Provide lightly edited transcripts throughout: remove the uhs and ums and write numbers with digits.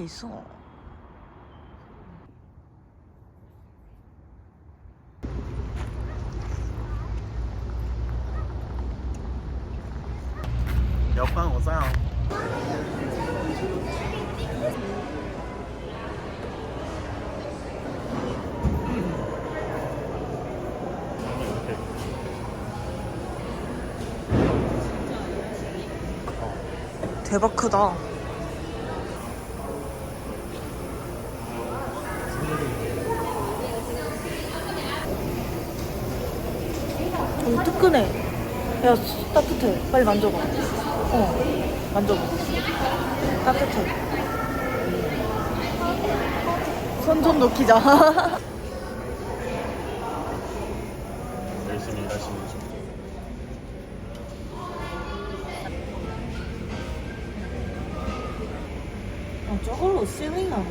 게 있어. 옆방 오세요. 대박 크다. 오, 뜨끈해. 야, 따뜻해. 빨리 만져봐. 만져봐. 따뜻해. 손 좀 놓기자. 열심히 일하시는 중. 저걸로 실링하나?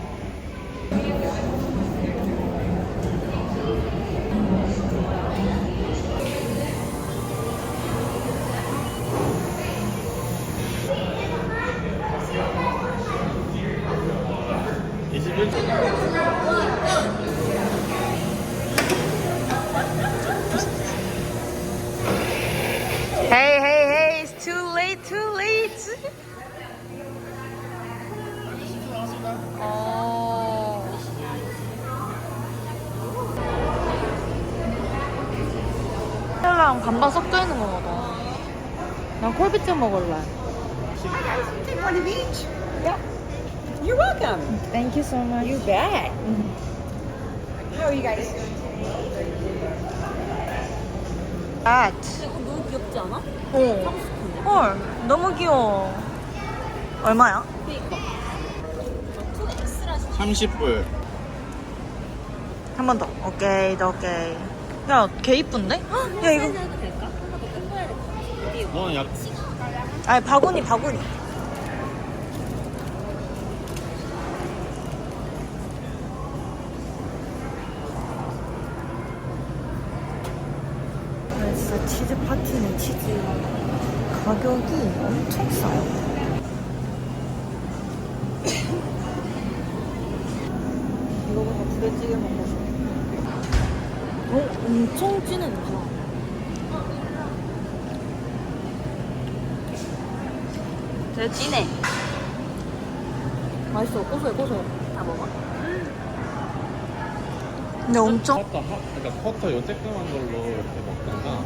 Hey, hey, hey, it's too late, too late. 스텔라랑 반반 섞여 있는 건가 봐. 난 콜비트 먹을래. On the beach? Yeah. You're welcome. Thank you so much. You bet. How are you guys? At. 너무 귀엽지 않아? 헐, 너무 귀여워. 얼마야? 30불. 한 번 더. 오케이, 더 오케이. 야, 개 이쁜데? 헉, 야, 이거. 해도 될까? 한 번 더 큰 거야 돼. 뭐 약. 아니, 바구니, 바구니. 진짜 치즈 파티네, 치즈. 가격이 엄청 싸요. 이거보다 부대찌개 먹고 싶어. 엄청 진해, 냄새. 되게 진해. 맛있어, 고소해, 고소해. 다 먹어? 근데 엄청. 그러니까 커터 요 쬐끄만 걸로 이렇게 먹던가.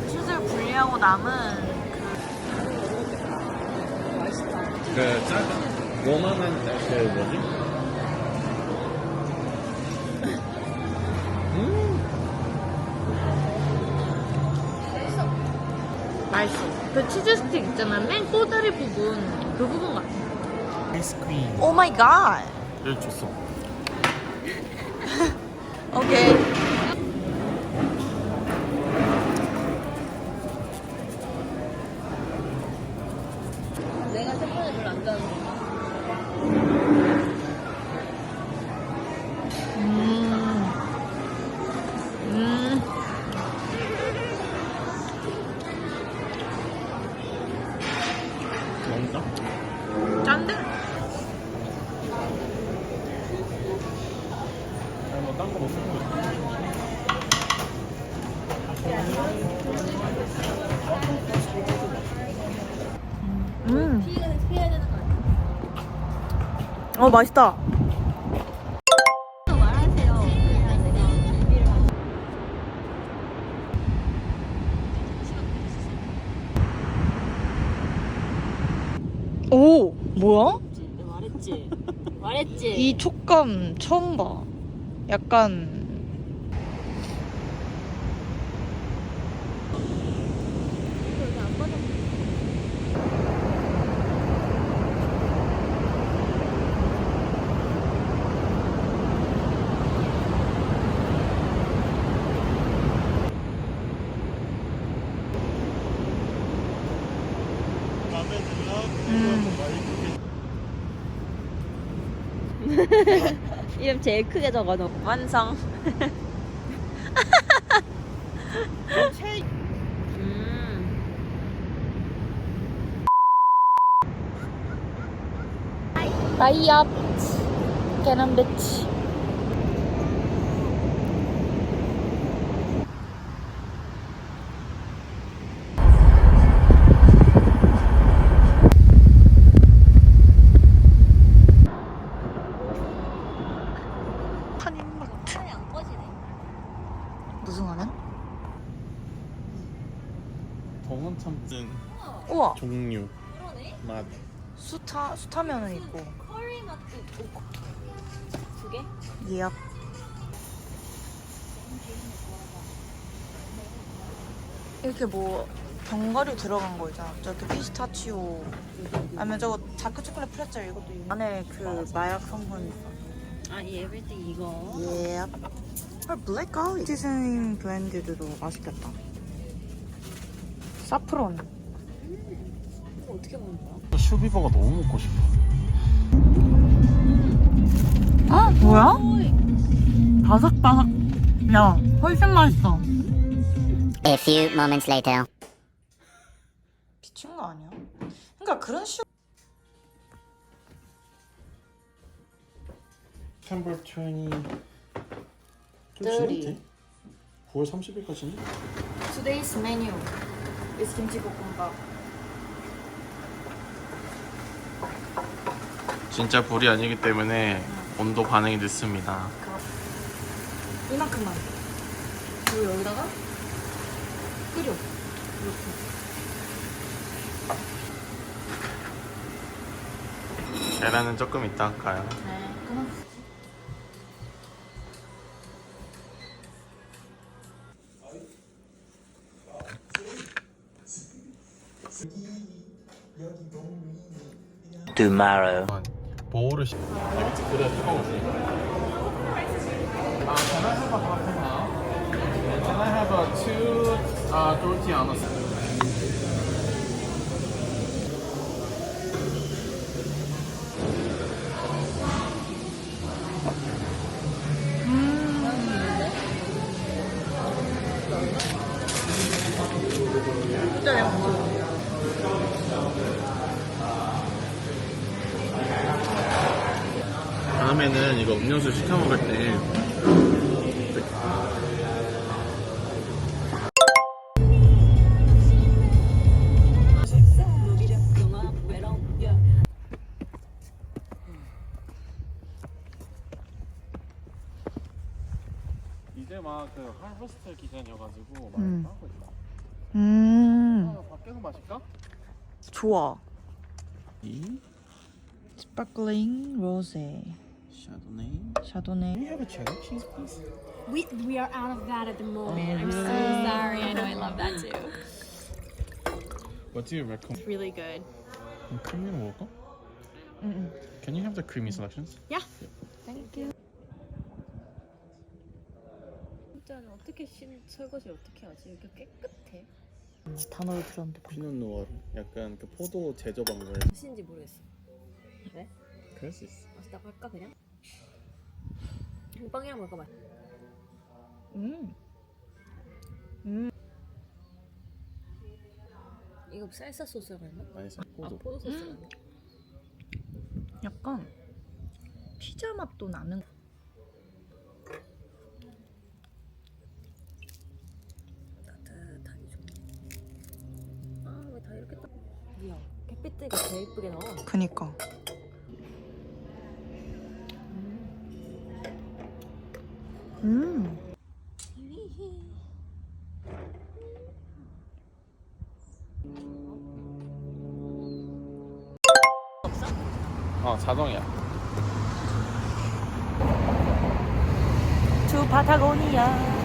치즈를 분리하고 남은 그 작은 요만한 그 뭐지? 맛있어. 그 치즈 스틱 있잖아. 맨 꼬다리 부분. 그 부분 같아. 아이스크림. 오 마이 갓. 를 줬어. 오케이. 내가 생선을 별로 안 좋아하는 거. 먹자. 짠데? 아니 뭐딴거 못 쓰는 거. 피해야 되는 거 아니야? 맛있다. 말하세요. 그냥 내가 준비를 하고. 오, 뭐야? 내가 말했지. 말했지. 이 촉감 처음 봐. 약간 마음에 들어? 이름 제일 크게 적어놓은 완성. 다이아 캐논 비치. 한인마트. 안 꺼지네. 무슨 화면? 정원 참쓴 우와. 종류 그러네. 맛. 수타면은 있고. 커리 맛도 있고. 두 개? 예약. 이렇게 뭐 견과류 들어간 거 있잖아. 저렇게 피스타치오. 아니면 저거 다크 초콜릿 프레첼 이것도 있고. 안에 그 마약 성분 있어. 아, 이 에브리띵 이거. 예. 블랙 가리 시즈닝 브랜드들도 맛있겠다. 사프론. 이거 어떻게 먹는 거야? 슈비버가 너무 먹고 싶어. 아 뭐야? 바삭바삭. 야 훨씬 맛있어. A few moments later. 미친 거 아니야? 그러니까 그런 September 20. 30. 9월 30일까지네? Today's menu is 김치볶음밥. 진짜 불이 아니기 때문에 온도 반응이 늦습니다. 이만큼만. 그리고 여기다가 끓여. 계란은 조금 이따 할까요? 네. 그만. Tomorrow. 보울을 그래 뜨거우지. Can I have a hot now? Can I have a two tortillas? 다음에는 이거 음료수 시켜 먹을 때 이제 막 그 할버스트 기간이어가지고 막 하고 있다. 밖에서 마실까? 좋아. 이 스파클링 로제. 샤도네이. 샤도네. Do you have a cheddar cheese, please? We are out of that at the moment. I'm so sorry. I know I love that too. What do you recommend? It's really good. 크림으로 먹을까? Can you have the creamy selections? Yeah. 진짜는 어떻게 설거지 어떻게 하지? 이렇게 깨끗해. 단어를 들었는데 피넛 노아르. 약간 그 포도 제조 방법에. 무엇인지 모르겠어. 그래? 그럴 수 있어. 맛있다고 할까 그냥? 빵이랑 먹을까 봐. 이거 쌀사 소스라고 했나? 아니, 포도. 포도 소스라고 했나? 약간 피자 맛도 나는. 따뜻하니 좋네. 아, 왜 다 이렇게 딱. 이야, 햇빛가 제일 예쁘게 나와. 그니까. 자동이야. 투 파타고니아.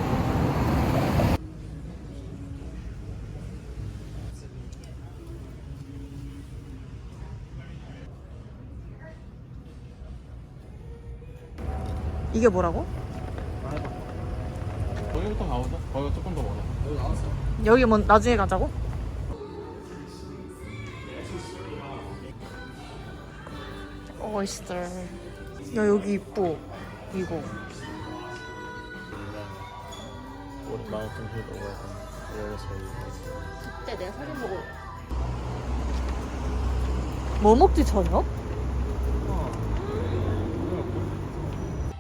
이게 뭐라고? 거기부터 가보자. 거기가 조금 더 멀어. 여기 나왔어. 여기 뭐 나중에 가자고? 멋있어. 야 여기 이뻐. 이거. 그때 내가 사진 보고 뭐 먹지 저녁?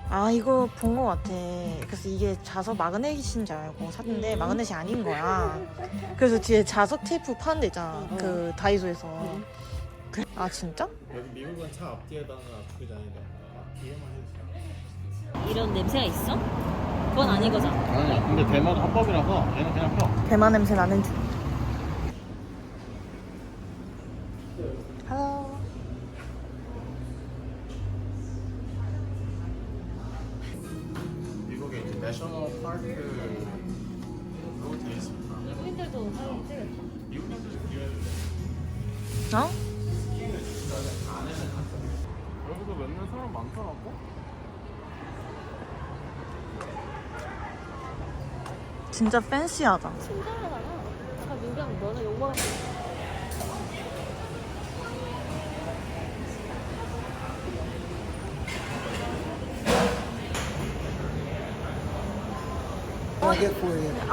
아 이거 본 거 같아. 그래서 이게 자석 마그넷인 줄 알고 샀는데 마그넷이 아닌 거야. 그래서 뒤에 자석 테이프 파는 데 있잖아. 그 다이소에서. 아 진짜? 여기 미국은 차 앞뒤에다가 두개 다니까 뒤에만 해주세요. 이런 냄새가 있어? 그건 아닌 거잖아. 아니 근데 대만 합법이라서 얘는 그냥 펴. 대만 냄새 나는 중. Hello. 미국에 이제 내셔널 파크로 돼 있습니다. 외국인들도 사진 찍을까? 미국인들도 비교해도 돼. 어? 여기도 몇몇 사람 많더라고. 진짜 팬시하다. 친절하잖아. 자, 민경 너는 욕먹을 I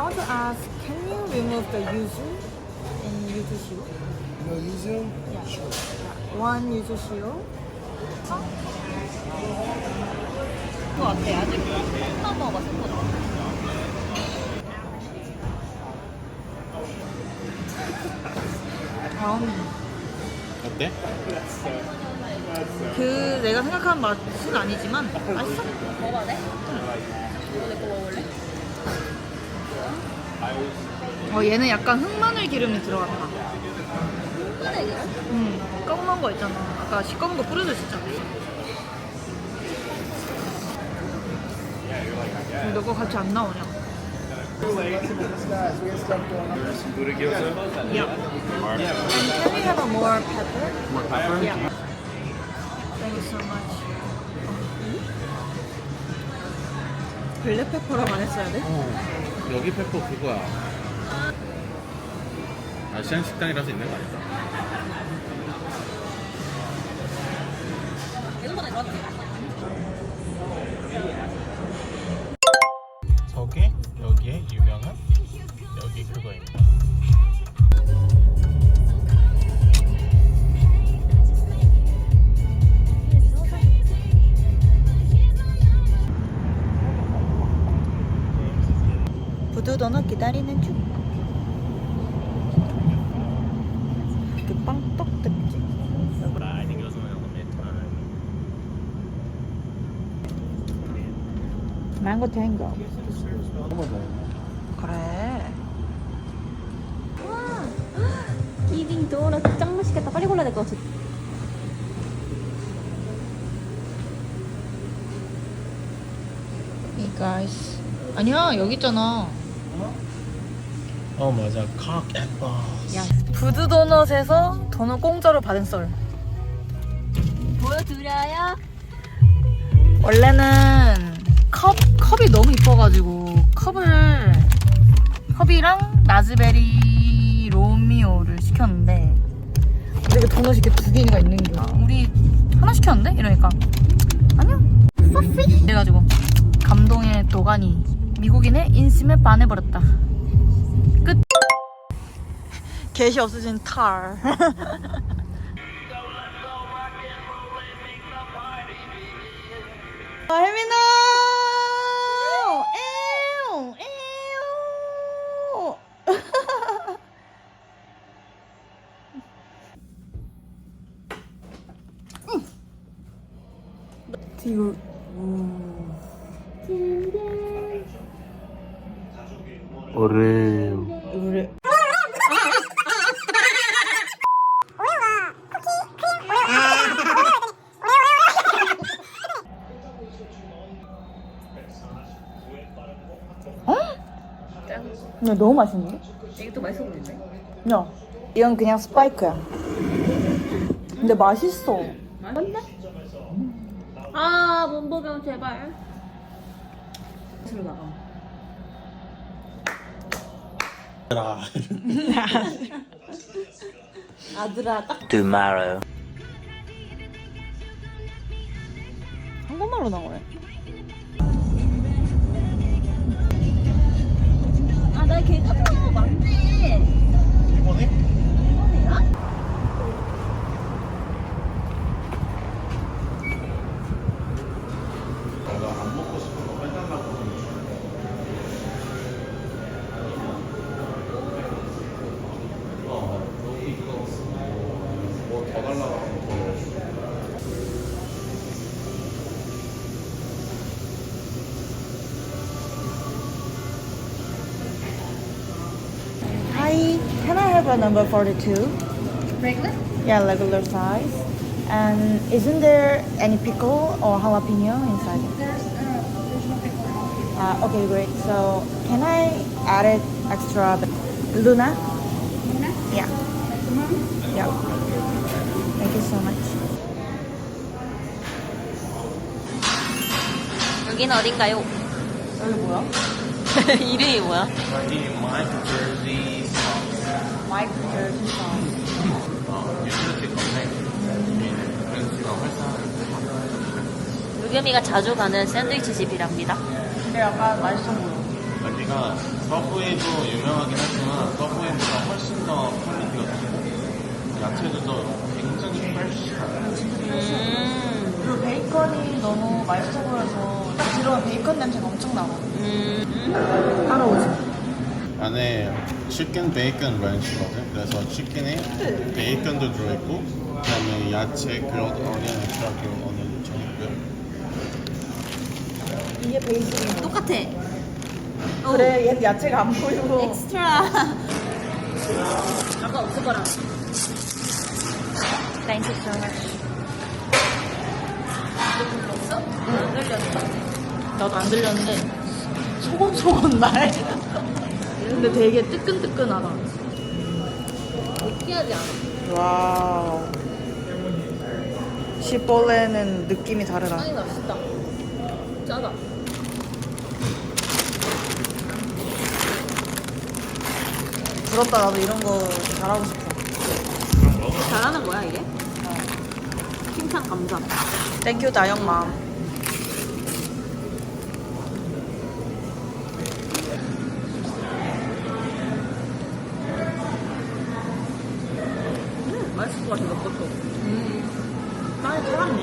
want to ask, can you remove the yuzu in yuzu shiro? No yuzu? Yeah. Sure. One yuzu shiro. 것 같아. 아직 한 먹어봤을 것 같아. 어때? 그 내가 생각하는 맛은 아니지만 맛있어. 먹어봐도 돼? 오늘 거 먹을래? 얘는 약간 흑마늘 기름이 들어갔다. 흑마늘 기름? 검은 거 있잖아. 아까 시꺼먼 거 뿌려져 있었잖아. 왜 너거 같이 안 나오냐? Buddha gyoza? Yeah. And can we have a more pepper? More pepper? Yeah. Thank you so much. 블랙페퍼라고 안 했어야 돼? 여기 페퍼 그거야. 아시안 식당이라서 있는 거 아닐까? 예전보다 이거 같아. 저게 여기에 유명한 여기 그거입니다. 부두 도넛 기다리는 중. 그 빵떡 특집. I think it was only on the mid-time. 망고 탱고. 그래. 기딩 도넛 짱 맛있겠다. 빨리 골라야 될 것 같아. Hey guys. 아니야 여기 있잖아. 맞아. Cock and balls. 야. 부두 도넛에서 도넛 공짜로 받은 썰. 보여드려요? 원래는 컵이 너무 이뻐가지고 컵이랑 라즈베리 로미오를 시켰는데 근데 그 도넛이 이렇게 두 개가 있는 거야. 우리 하나 시켰는데? 이러니까 아니야 소피 그래가지고 감동의 도가니 미국인의 인심에 반해버렸다. 끝. get이 없어진 탈. 아, 혜민아! 에옹! 에옹! 이거 얼음. 그래. 야, 너무 맛있는데? 이게 또 맛있어 보이는데? 야, 이건 그냥 스파이크야. 근데 맛있어. 맞네? 아, 문보경 제발. 들어 나가. 아들아, 딱. Tomorrow. 한국말로 나오네. 아, 나 걔 같은 거 맞네. 이번에? 이번에야? 내가 안 먹고 싶은 거 빼달라고 뭐더 달라고 하면 Hi, can I have a number 42? Regular? Yeah, regular size. And isn't there any pickle or jalapeno inside? There's no pickle. Okay, great. So can I add it extra Luna? Luna? Yeah. Yeah. Thank you so much. 여기는 어딘가요? 여기 뭐야? 이름이 뭐야? 여기 마이크 제르시 마이크 제르시 sauce. 유틸리티 건데 렌즈가 활성화를 유겸이가 자주 가는 샌드위치 집이랍니다. 근데 약간 맛있어 보여. 여기가 서브웨이도 유명하긴 하지만 서브웨이보다 훨씬 더 퀄리티가 좋고 야채도 굉장히 프레쉬한 그리고 베이컨이 너무 맛있어 보여서 딱 들어온 베이컨 냄새가 엄청 나고. 따라오지. 안에 치킨 베이컨 렌치거든. 그래서 치킨에 베이컨도 들어있고 그다음에 야채 그런 어니언 엑스트라크 어니언 정했고요. 이게 베이스인 거. 똑같아. 그래, 얘 야채가 안 보이고. 엑스트라. 아까 없을 거라. Thank you so much. 없어? 안 들렸어. 나도 안 들렸는데 소곤소곤 말. 근데 되게 뜨끈뜨끈하다. 느끼하지 않아. 와우. 시볼레는 느낌이 다르다. 아니, 맛있다. 짜다. 부럽다. 나도 이런 거 잘하고 싶어. 잘하는 거야, 이게? 칭찬 감사. 땡큐 다영맘. 맛있을 것 같아, 너것도. 많이 살았네.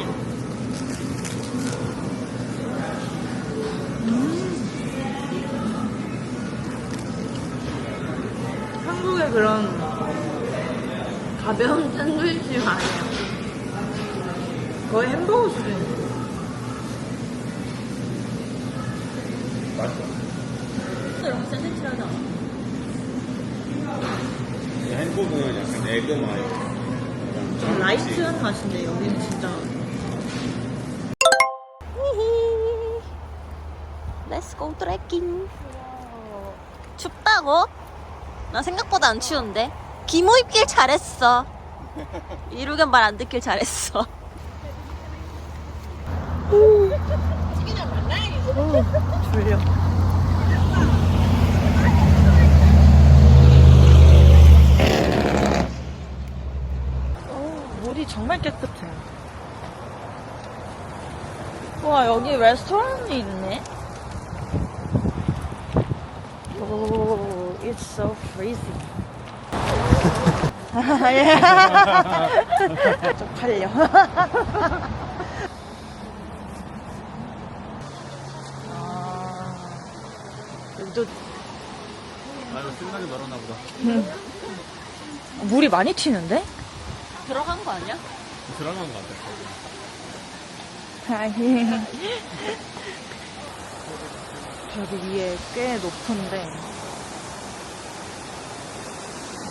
한국의 그런 가벼운 샌드위치가 아니야. 거의 햄버거 수준. 맛있어. 이런 거 샌드위치를 하잖아. 한국은 약간 에그 마요. 라이트한 맛인데 여기는 진짜. Let's go 트레킹. 춥다고? 나 생각보다 안 추운데. 기모 입길 잘했어. 이루견 말 안 듣길 잘했어. 졸려. 물이 정말 깨끗해. 와, 여기 레스토랑이 있네. 오, it's so freezing. 쪽팔려. 여기도 아 이거 신나게 널었나 보다. 물이 많이 튀는데? 들어간 거 아니야? 들어간 것 같아. 저기 위에 꽤 높은데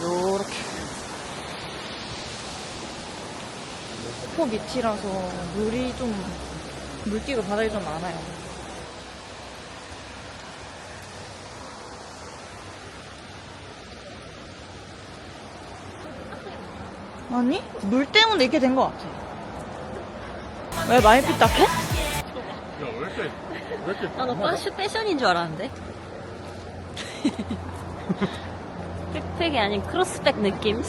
요렇게 폭포 밑이라서 물이 좀 물기가 바닥에 좀 많아요. 아니? 물 때문에 이렇게 된 것 같아. 왜 많이 삐딱해? 야왜 이렇게 나 패션인 줄 알았는데. 백팩이 아닌 크로스백 느낌.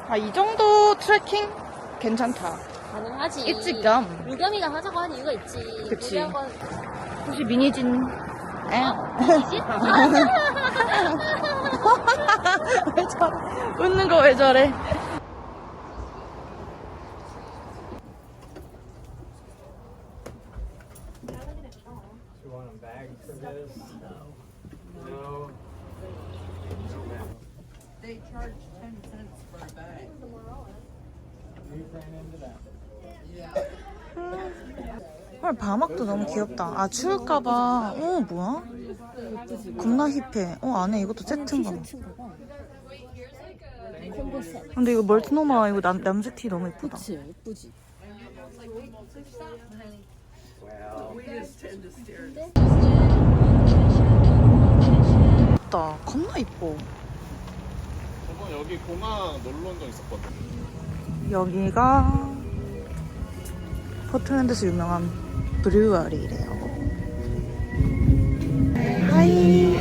아, 이 정도 트레킹 괜찮다. 가능하지. 일찍겸. 유겸이가 하자고 한 이유가 있지. 그치. 우리 한번 혹시 미니진? 미니진? 왜 저래? 웃는 거 왜 저래? 헐, 바막도 너무 귀엽다. 아, 추울까봐. 뭐야? 겁나 힙해. 안에 이것도 세트인가 봐. 근데 이거 멀티노마 이거 남색 티 너무 예쁘다. 그치, 예쁘지. 예쁘다. 겁나 이뻐. 저번 여기 공항 놀러 온 적 있었거든. 여기가 포틀랜드에서 유명한 브루어리래요. 하이.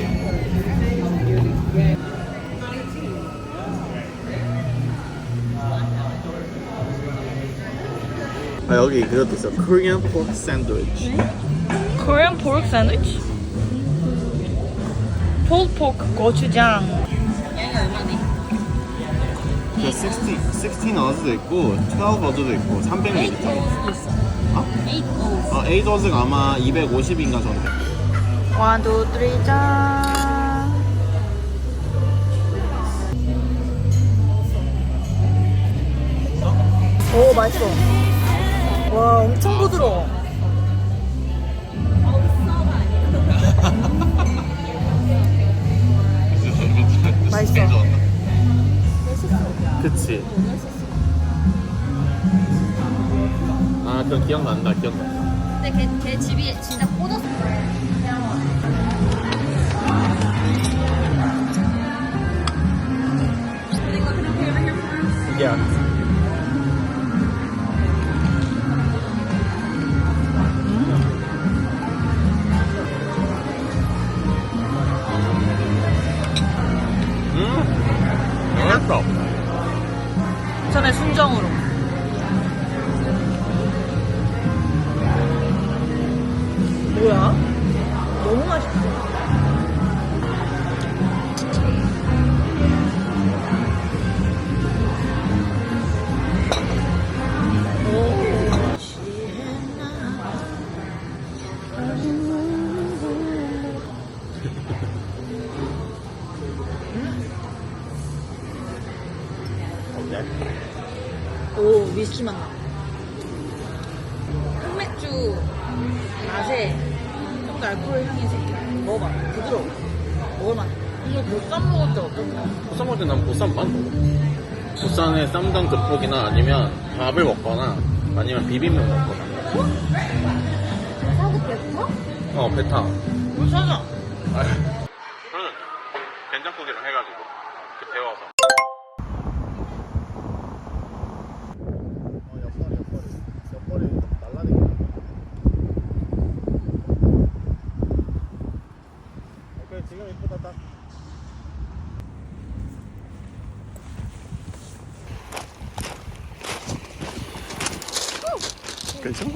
아 여기 그것도 있어. Korean pork sandwich. Korean pork sandwich. pulled pork 고추장. 그 16 어즈도 있고 12 어즈도 있고 300ml. 어? 8 어즈가 아마 250인가 정도. 1, 2, 3, 짠. 오, 맛있어. 와, 엄청 부드러워. 맛있어. 그치. 아, 그건 기억난다. 근데 걔 집이 진짜 꽂았어. Yeah. 맛있어. 전에 순정으로. 뭐야? 너무 맛있어. 오, 위스키 맛 나. 흑맥주 맛에 좀 더 알코올 향이 생겨. 먹어봐. 부드러워. 먹을만해. 이거 보쌈 먹을 때 어떨까? 보쌈 먹을 때난 보쌈만 먹어. 보쌈에 쌈장 듬뿍이나 아니면 밥을 먹거나 아니면 비빔면 먹거나. 사고 배고파? 배 타. 뭐 사자. 그러면 된장국이랑 해가지고 이렇게 데워서. 옆벌이 날라다니네. 오케이, 지금 이쁘다 딱. 괜찮아?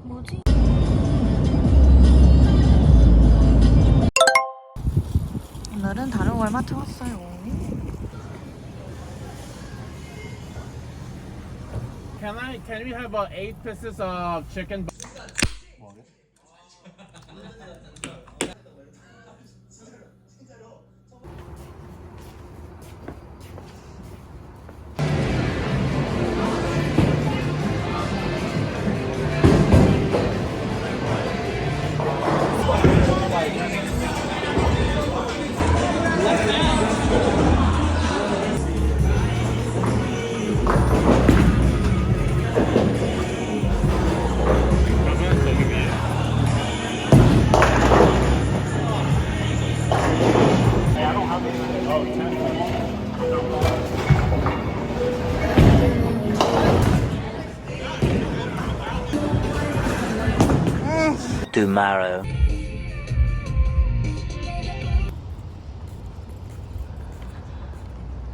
뭐지? 오늘은 다른 월마트 왔어요. Can we have 8 pieces of chicken? Tomorrow.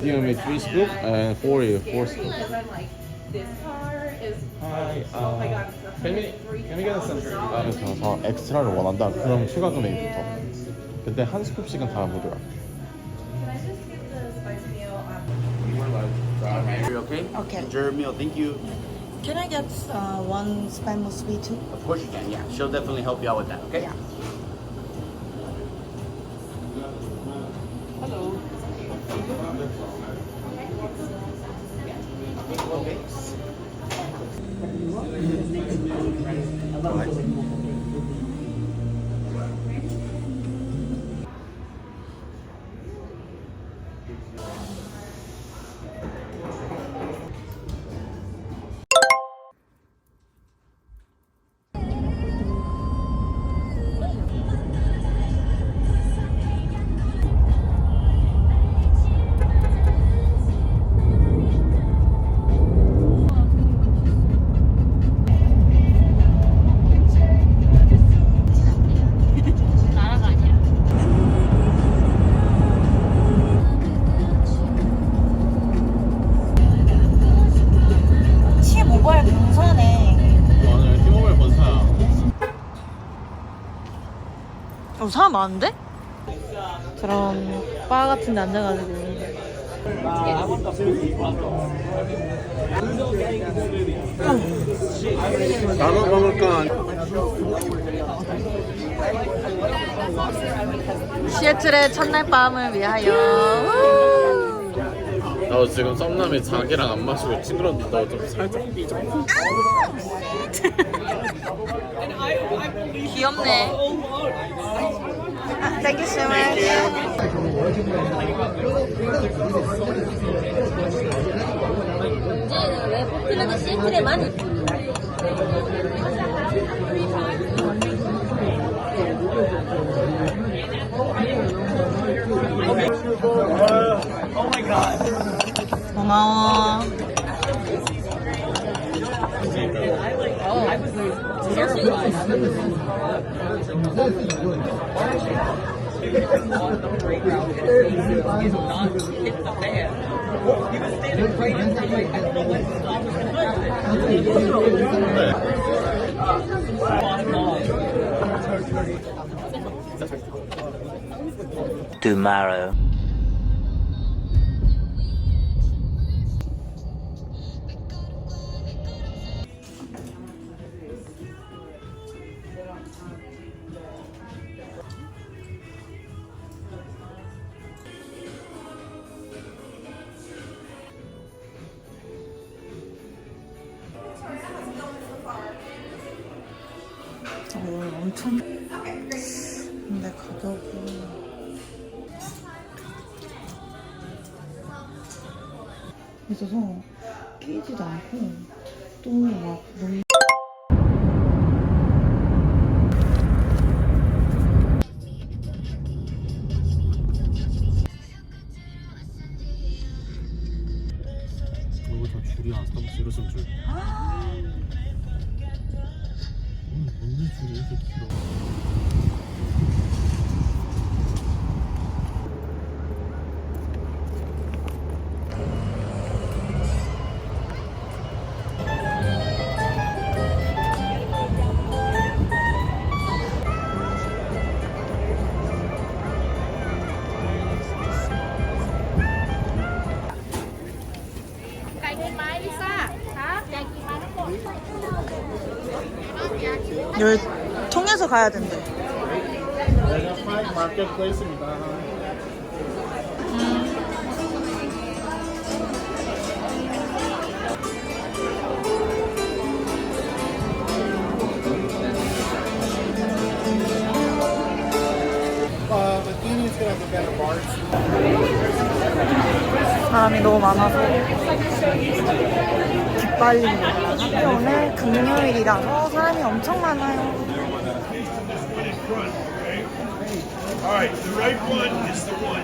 You make 3 scoop and 4 scoop. Hi, can we get some 서 엑스트라를 원한다. 그럼 추가 금액이 붙어. 근데 한 스쿱씩은 다 무료야. You okay? Okay. Enjoy your meal. Thank you. Can I get one spam sweet too? Of course you can. Yeah, she'll definitely help you out with that. Okay. Yeah. 모바일 본사네. 오늘 힘모바일 본사야. 사람 많은데? 저런 바 같은 데 앉아가지고. 나눠 먹을까? 시애틀의 첫날 밤을 위하여. 너 지금 썸남이 자기랑 안 마시고 찡그러는데 너 좀 살짝 삐져. 귀엽네. Thank you so much. 왜 포틀랜드 시애틀에 많이 고마워. Tomorrow. 엄청. 근데 가격이. 있어서 끼지도 않고 또 막 너무. 이거 다 줄이야. 스타벅스 이러선 줄. 오늘 뭔데 줄이 이렇게 길어? 여기 통해서 가야 된대. 마켓플레이스입니다. 사람이 너무 많아서 기빨립니다. 하필 오늘 금요일이라서 사람이 엄청 많아요. Alright, the right one is the one.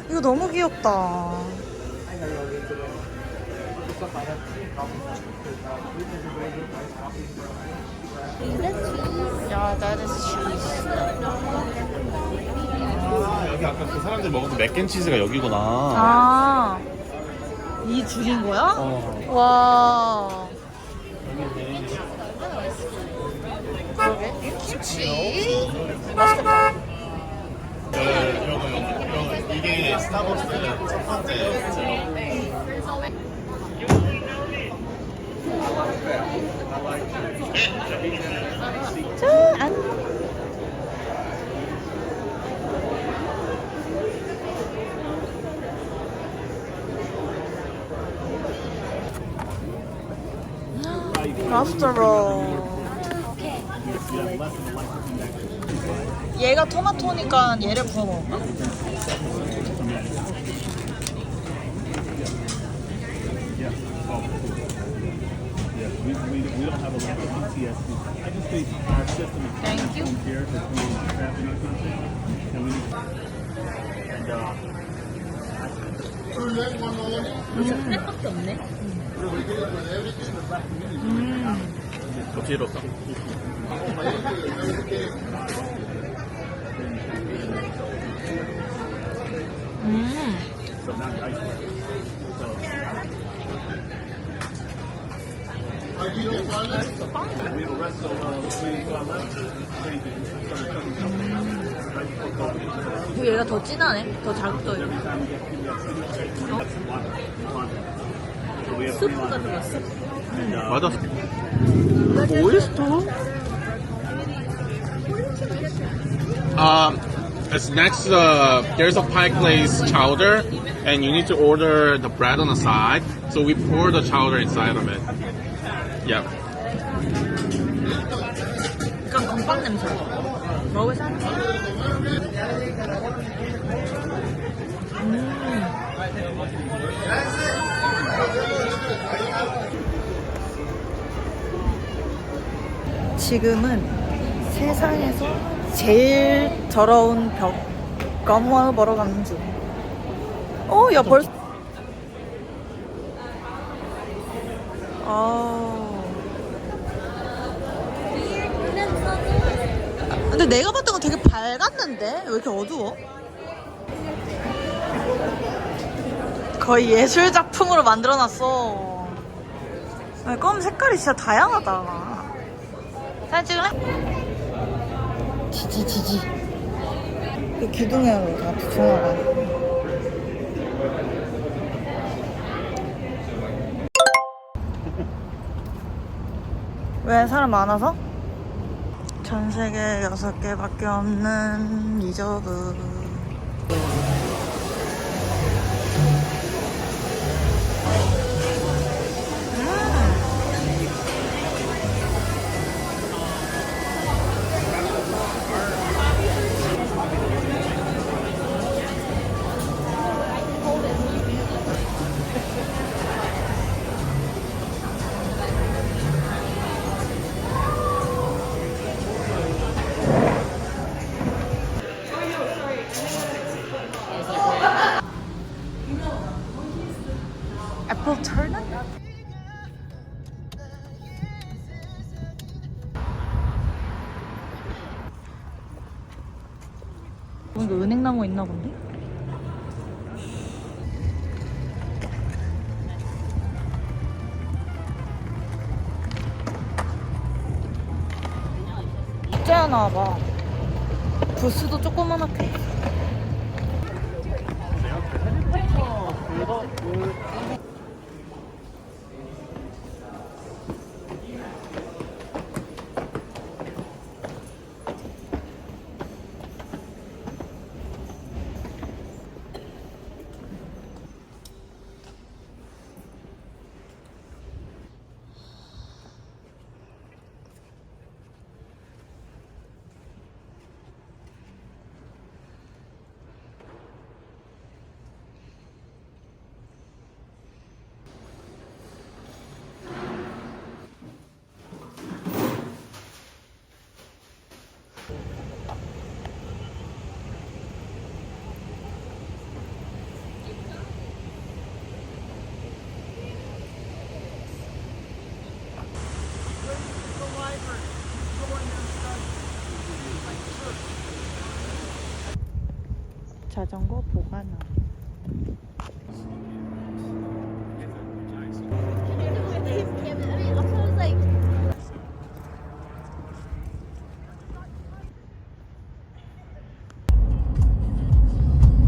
이거 너무 귀엽다. 야, that is cheese. 아, 여기 아까 그 사람들 먹었던 맥앤치즈가 여기구나. 아, 이 줄인 거야? 어. 와. 맛있겠다. 이게 스타벅스 첫 번째. 랍스터 롤. 얘가 토마토니까 얘를 부어 먹을까? Thank you. 접시로서. 얘가 더 진하네. 더 자극적이네. 스프가 들었어. 맞아. 오이스터? It's next. There's a pie glaze chowder, and you need to order the bread on the side. So we pour the chowder inside of it. Yeah. 약간 건빵 냄새. 먹을사? 지금은 세상에서 제일 더러운 벽감을 보러 가는 중. 야 벌써. 근데 내가 봤던 건 되게 밝았는데 왜 이렇게 어두워? 거의 예술 작품으로 만들어놨어. 껌 색깔이 진짜 다양하다. 사진 찍을래? 지지. 그 기둥에 다 붙여놔봐. 왜 사람 많아서? 전 세계 6개밖에 없는 리저브. 애플 터널? 이거 은행나무 있나 본데? 진짜 나와봐. 부스도 조그만하게. 자전거 보관함.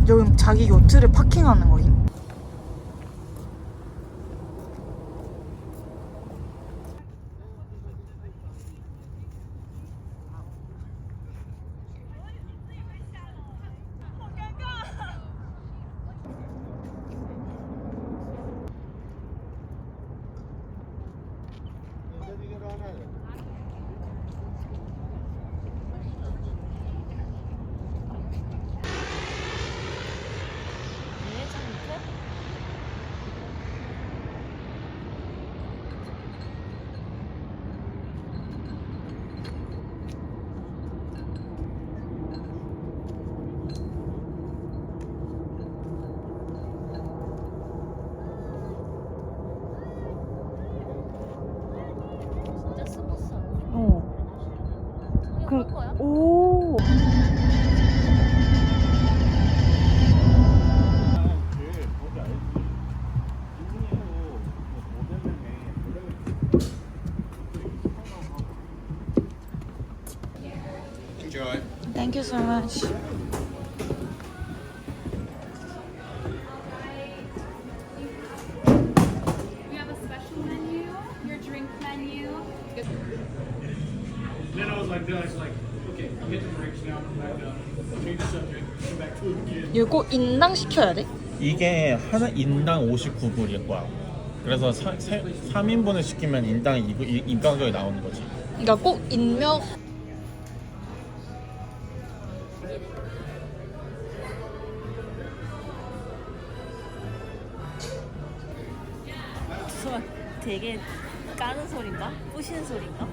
여기 자기 요트를 파킹하는 거임. 오. Enjoy. Thank you so much. We have a special menu, your drink menu. Then I was like, okay, get the drinks now, come back up, change the subject, come back to it again. 이거 꼭 인당 시켜야 돼? 이게 하나 인당 59불일 거야. 그래서 3인분을 시키면 인당 이 가격이 나오는 거지. 그러니까 꼭 인명. 되게 까는 소린가? 부시는 소린가?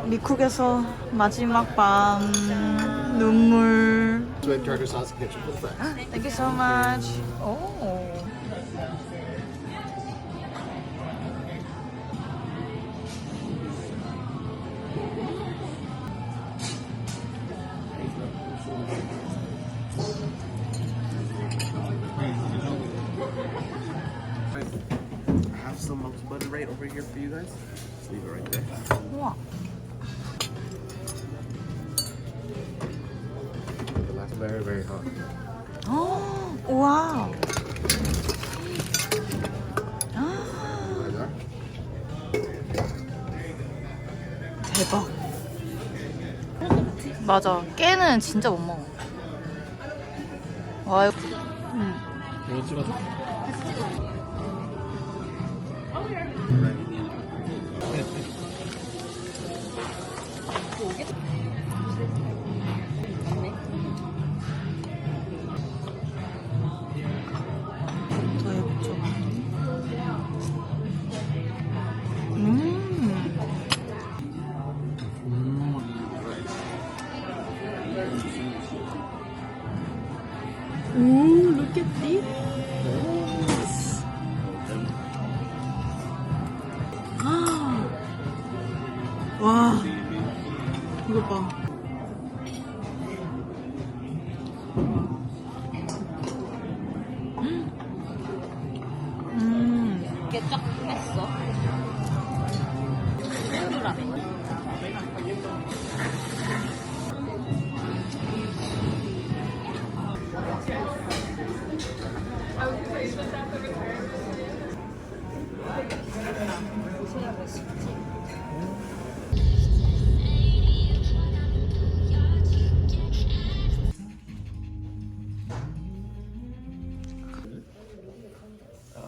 미쿡에서 마지막 밤 눈물. Sweet tartar sauce ketchup with that. Thank you so much. 오. I have some monk's butter right over here for you guys. Just leave it right there. 우와. That's very, very hot. 우와. 대박. 맞아. 깨는 진짜 못 먹어. 와, 이거. 이거 찍어줘? 더 해보죠. Ooh, look at this. 와, 이거 봐. 이게 쫙 뺐어. 새우라면.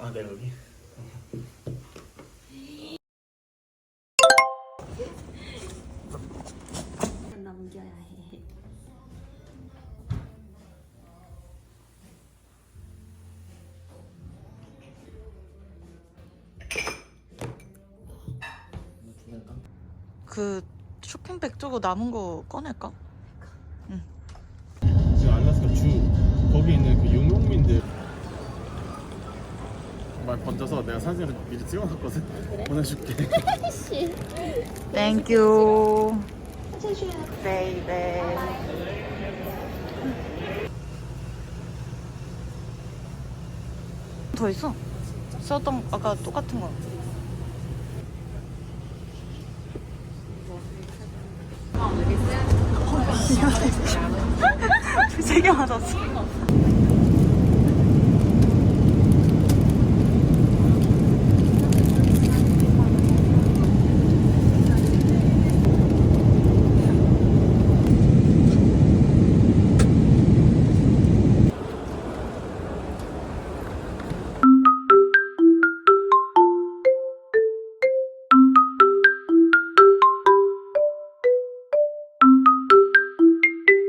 아, 네, 여기. 남겨야 해. 그 쇼핑백 두고 남은 거 꺼낼까? 지금 알라스카 거기 있는 그 유목민들 말 건져서 내가 사진을 미리 찍어놨거든. 보내줄게. Thank you, baby. 더 있어. 썼던 아까 똑같은 거. 세 개 맞았어.